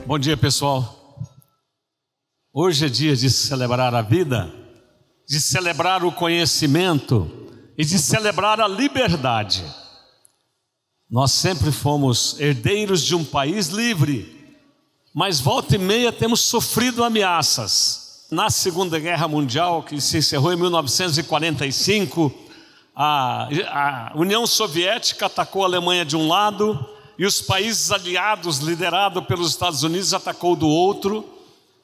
Bom dia, pessoal. Hoje é dia de celebrar a vida, de celebrar o conhecimento e de celebrar a liberdade. Nós sempre fomos herdeiros de um país livre, mas volta e meia temos sofrido ameaças. Na Segunda Guerra Mundial, que se encerrou em 1945, a União Soviética atacou a Alemanha de um lado e os países aliados, liderados pelos Estados Unidos, atacou do outro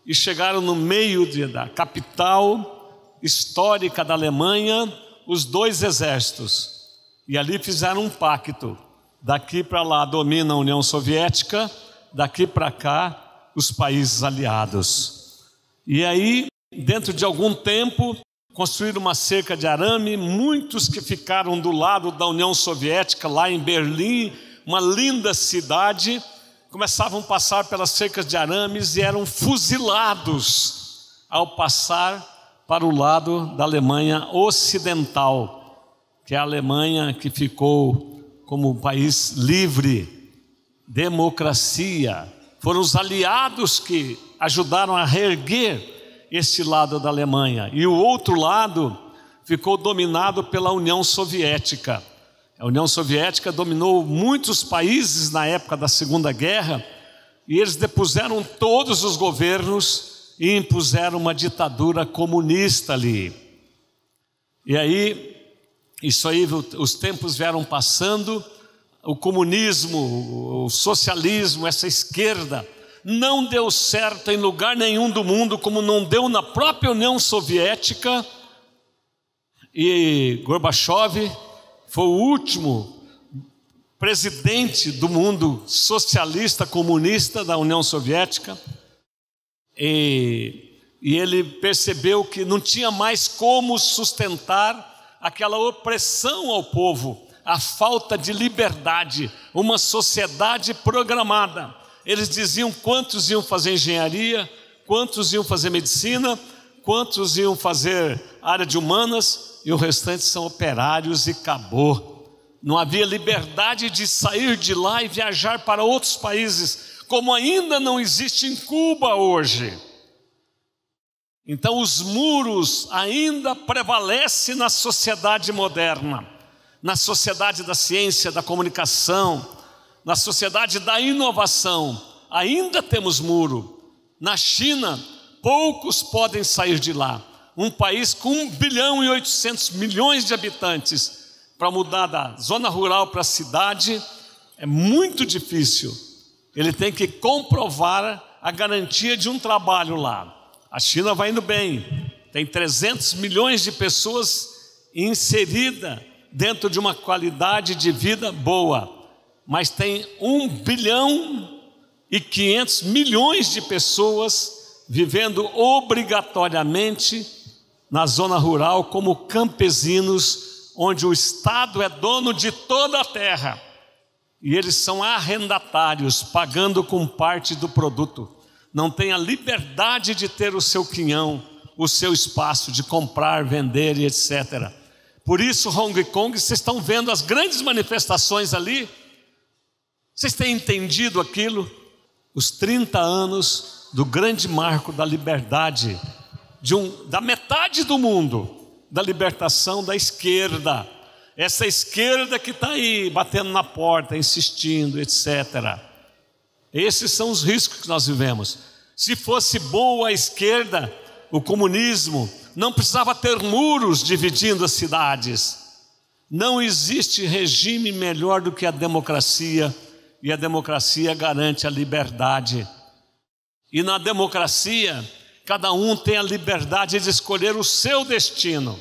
e chegaram no meio da capital histórica da Alemanha, os dois exércitos. E ali fizeram um pacto. Daqui para lá domina a União Soviética, daqui para cá os países aliados. E aí, dentro de algum tempo, construíram uma cerca de arame. Muitos que ficaram do lado da União Soviética, lá em Berlim, uma linda cidade, começavam a passar pelas cercas de arames e eram fuzilados ao passar para o lado da Alemanha Ocidental, que é a Alemanha que ficou como um país livre, democracia. Foram os aliados que ajudaram a reerguer esse lado da Alemanha, e o outro lado ficou dominado pela União Soviética. A União Soviética dominou muitos países na época da Segunda Guerra, e eles depuseram todos os governos e impuseram uma ditadura comunista ali. E aí, isso aí, os tempos vieram passando, o comunismo, o socialismo, essa esquerda, não deu certo em lugar nenhum do mundo, como não deu na própria União Soviética, e Gorbachev foi o último presidente do mundo socialista comunista da União Soviética, e ele percebeu que não tinha mais como sustentar aquela opressão ao povo, a falta de liberdade, uma sociedade programada. Eles diziam quantos iam fazer engenharia, quantos iam fazer medicina, quantos iam fazer área de humanas, e o restante são operários e acabou. Não havia liberdade de sair de lá e viajar para outros países, como ainda não existe em Cuba hoje. Então os muros ainda prevalecem na sociedade moderna, na sociedade da ciência, da comunicação, na sociedade da inovação. Ainda temos muro. Na China, poucos podem sair de lá. Um país com 1 bilhão e 800 milhões de habitantes, para mudar da zona rural para a cidade, é muito difícil. Ele tem que comprovar a garantia de um trabalho lá. A China vai indo bem, tem 300 milhões de pessoas inseridas dentro de uma qualidade de vida boa, mas tem 1 bilhão e 500 milhões de pessoas vivendo obrigatoriamente na zona rural como campesinos, onde o Estado é dono de toda a terra e eles são arrendatários, pagando com parte do produto. Não tem a liberdade de ter o seu quinhão, o seu espaço de comprar, vender e etc. Por isso, Hong Kong, vocês estão vendo as grandes manifestações ali. Vocês têm entendido aquilo? Os 30 anos do grande marco da liberdade, da metade do mundo, da libertação da esquerda. Essa esquerda que está aí, batendo na porta, insistindo, etc. Esses são os riscos que nós vivemos. Se fosse boa a esquerda, o comunismo, não precisava ter muros dividindo as cidades. Não existe regime melhor do que a democracia, e a democracia garante a liberdade. E na democracia, cada um tem a liberdade de escolher o seu destino.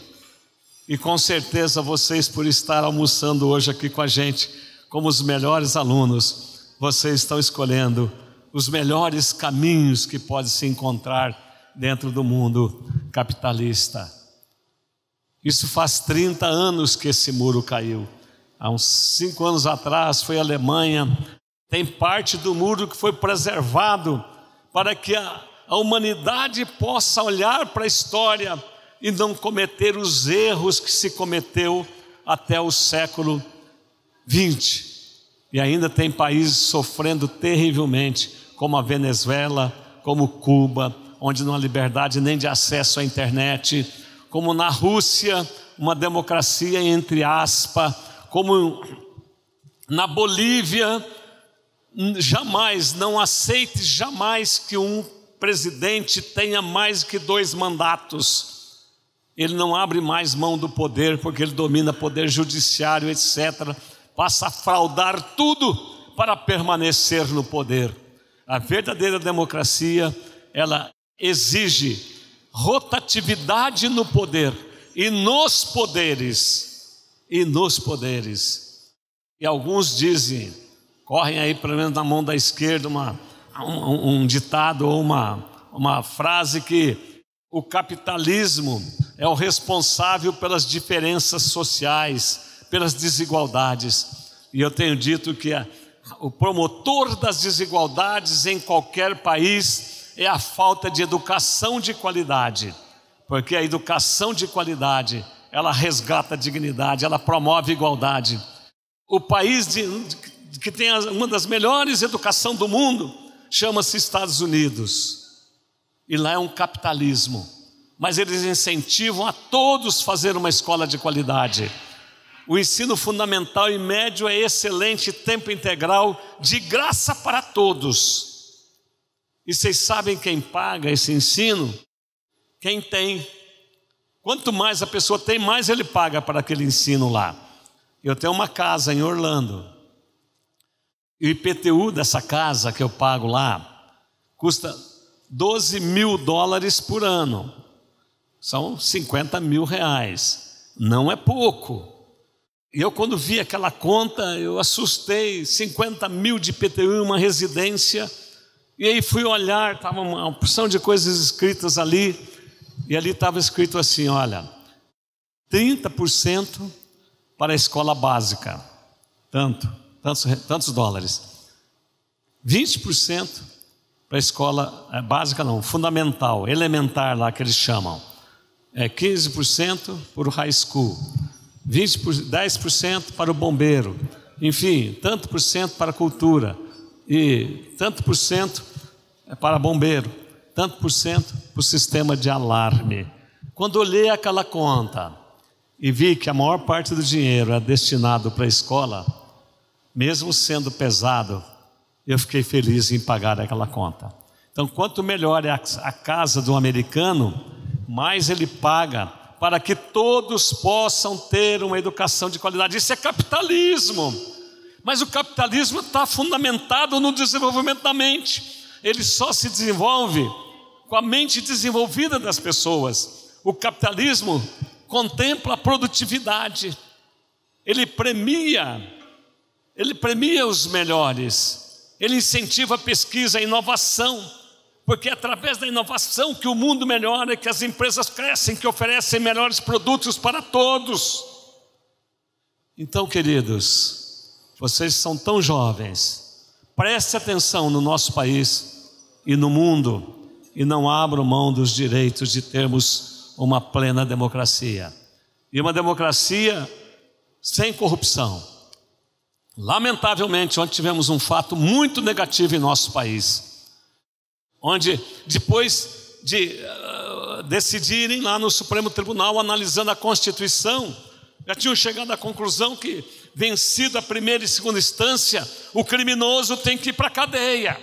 E com certeza vocês, por estar almoçando hoje aqui com a gente, como os melhores alunos, vocês estão escolhendo os melhores caminhos que pode se encontrar dentro do mundo capitalista. Isso faz 30 anos que esse muro caiu. Há uns 5 anos atrás foi a Alemanha. Tem parte do muro que foi preservado para que a humanidade possa olhar para a história e não cometer os erros que se cometeu até o século XX. E ainda tem países sofrendo terrivelmente como a Venezuela, como Cuba, onde não há liberdade nem de acesso à internet, como na Rússia, uma democracia entre aspas, como na Bolívia. Jamais, não aceite jamais que um presidente tenha mais que 2 mandatos. Ele não abre mais mão do poder, porque ele domina poder judiciário, etc. Passa a fraudar tudo para permanecer no poder. A verdadeira democracia, ela exige rotatividade no poder e nos poderes. E alguns dizem, correm aí pelo menos na mão da esquerda um ditado ou uma frase que o capitalismo é o responsável pelas diferenças sociais, pelas desigualdades. E eu tenho dito que o promotor das desigualdades em qualquer país é a falta de educação de qualidade, porque a educação de qualidade, ela resgata a dignidade, ela promove a igualdade. O país que tem uma das melhores educações do mundo chama-se Estados Unidos, e lá é um capitalismo, mas eles incentivam a todos a fazer uma escola de qualidade. O ensino fundamental e médio é excelente, tempo integral, de graça para todos. E vocês sabem quem paga esse ensino? Quem tem. Quanto mais a pessoa tem, mais ele paga para aquele ensino lá. Eu tenho uma casa em Orlando, e o IPTU dessa casa que eu pago lá custa $12 mil por ano. São R$50 mil. Não é pouco. E eu, quando vi aquela conta, eu assustei. 50 mil de IPTU em uma residência. E aí fui olhar, estava uma porção de coisas escritas ali, e ali estava escrito assim: olha, 30% para a escola básica, tantos dólares, 20% para a escola básica não, fundamental, elementar lá que eles chamam, 15% para o high school, 10% para o bombeiro, enfim, tanto por cento para a cultura, e tanto por cento para bombeiro, tanto por cento para o sistema de alarme. Quando olhei aquela conta e vi que a maior parte do dinheiro é destinado para a escola, mesmo sendo pesado, eu fiquei feliz em pagar aquela conta. Então, quanto melhor é a casa do americano, mais ele paga para que todos possam ter uma educação de qualidade. Isso é capitalismo. Mas o capitalismo está fundamentado no desenvolvimento da mente. Ele só se desenvolve com a mente desenvolvida das pessoas. O capitalismo contempla a produtividade. Ele premia os melhores. Ele incentiva a pesquisa, a inovação, porque é através da inovação que o mundo melhora, que as empresas crescem, que oferecem melhores produtos para todos. Então, queridos, vocês são tão jovens, preste atenção no nosso país e no mundo, e não abram mão dos direitos de termos uma plena democracia, e uma democracia sem corrupção. Lamentavelmente, ontem tivemos um fato muito negativo em nosso país, onde depois de decidirem lá no Supremo Tribunal, analisando a Constituição, já tinham chegado à conclusão que, vencida a primeira e segunda instância, o criminoso tem que ir para a cadeia.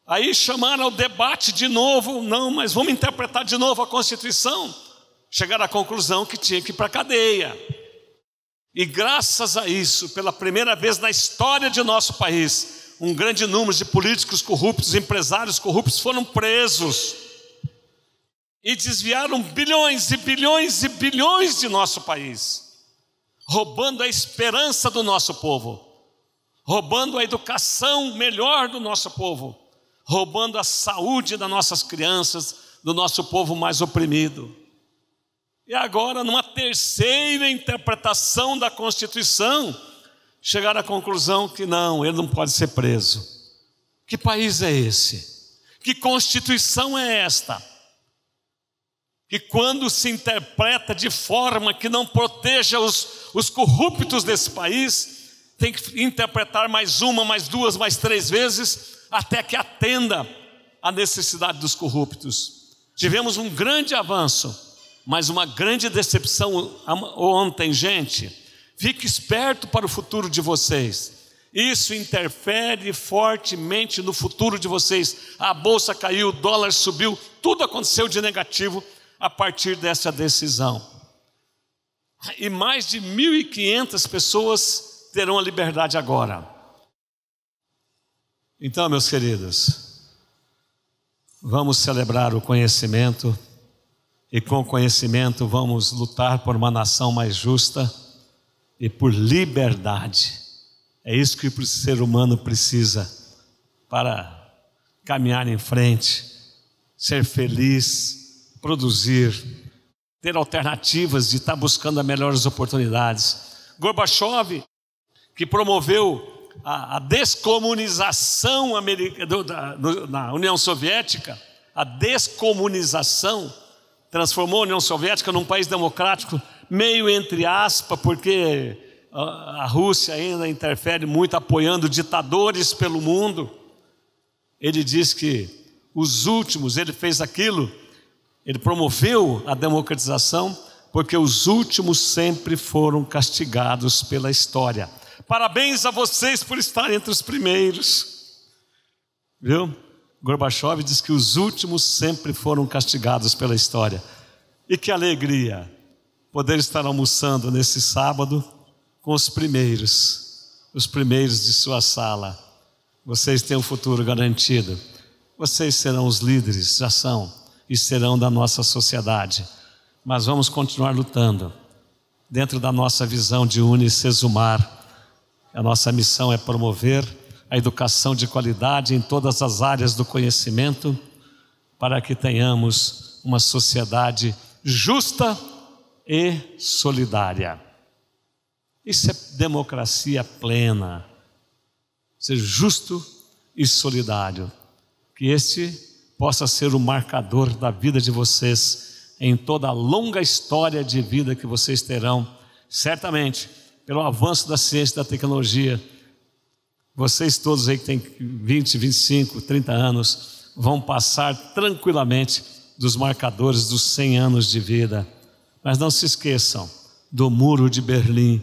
Aí chamaram ao debate de novo, não, mas vamos interpretar de novo a Constituição. Chegaram à conclusão que tinha que ir para a cadeia. E graças a isso, pela primeira vez na história de nosso país, um grande número de políticos corruptos, empresários corruptos foram presos e desviaram bilhões e bilhões e bilhões de nosso país, roubando a esperança do nosso povo, roubando a educação melhor do nosso povo, roubando a saúde das nossas crianças, do nosso povo mais oprimido. E agora, numa terceira interpretação da Constituição, chegaram à conclusão que não, ele não pode ser preso. Que país é esse? Que Constituição é esta? Que quando se interpreta de forma que não proteja os corruptos desse país, tem que interpretar mais uma, mais duas, mais três vezes, até que atenda à necessidade dos corruptos. Tivemos um grande avanço, mas uma grande decepção ontem, gente. Fique esperto para o futuro de vocês. Isso interfere fortemente no futuro de vocês. A bolsa caiu, o dólar subiu, tudo aconteceu de negativo a partir dessa decisão. E mais de 1.500 pessoas terão a liberdade agora. Então, meus queridos, vamos celebrar o conhecimento, e com o conhecimento vamos lutar por uma nação mais justa e por liberdade. É isso que o ser humano precisa para caminhar em frente, ser feliz, produzir, ter alternativas de estar buscando as melhores oportunidades. Gorbachev, que promoveu a descomunização na União Soviética, a descomunização, transformou a União Soviética num país democrático, meio entre aspas, porque a Rússia ainda interfere muito, apoiando ditadores pelo mundo. Ele diz que os últimos, ele fez aquilo, ele promoveu a democratização, porque os últimos sempre foram castigados pela história. Parabéns a vocês por estarem entre os primeiros. Viu? Gorbachev diz que os últimos sempre foram castigados pela história. E que alegria poder estar almoçando nesse sábado com os primeiros de sua sala. Vocês têm um futuro garantido. Vocês serão os líderes, já são, e serão da nossa sociedade. Mas vamos continuar lutando dentro da nossa visão de Unicesumar. A nossa missão é promover a educação de qualidade em todas as áreas do conhecimento, para que tenhamos uma sociedade justa e solidária. Isso é democracia plena, ser justo e solidário. Que este possa ser o marcador da vida de vocês em toda a longa história de vida que vocês terão, certamente, pelo avanço da ciência e da tecnologia. Vocês todos aí que têm 20, 25, 30 anos, vão passar tranquilamente dos marcadores dos 100 anos de vida. Mas não se esqueçam do Muro de Berlim,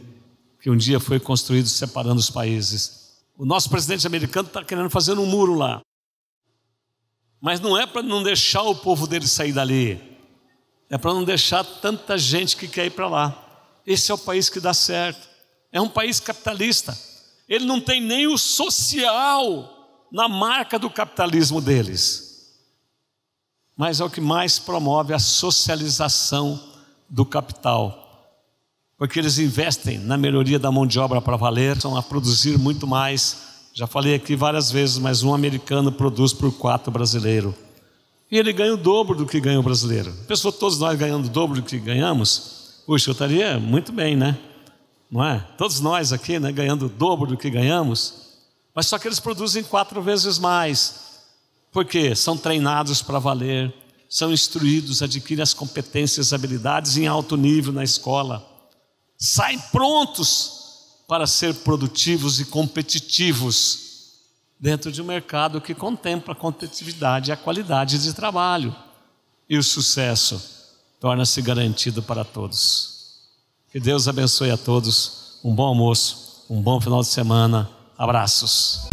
que um dia foi construído separando os países. O nosso presidente americano está querendo fazer um muro lá. Mas não é para não deixar o povo dele sair dali. É para não deixar tanta gente que quer ir para lá. Esse é o país que dá certo. É um país capitalista. Ele não tem nem o social na marca do capitalismo deles. Mas é o que mais promove a socialização do capital. Porque eles investem na melhoria da mão de obra para valer, são a produzir muito mais. Já falei aqui várias vezes, mas um americano produz por 4 brasileiro. E ele ganha o dobro do que ganha o brasileiro. Pensou todos nós ganhando o dobro do que ganhamos? Puxa, eu estaria muito bem, né? Não é? Todos nós aqui, né, ganhando o dobro do que ganhamos. Mas só que eles produzem 4 vezes mais. Por quê? São treinados para valer, são instruídos, adquirem as competências e habilidades em alto nível na escola. Saem prontos para ser produtivos e competitivos dentro de um mercado que contempla a competitividade e a qualidade de trabalho. E o sucesso torna-se garantido para todos. Que Deus abençoe a todos. Um bom almoço, um bom final de semana. Abraços.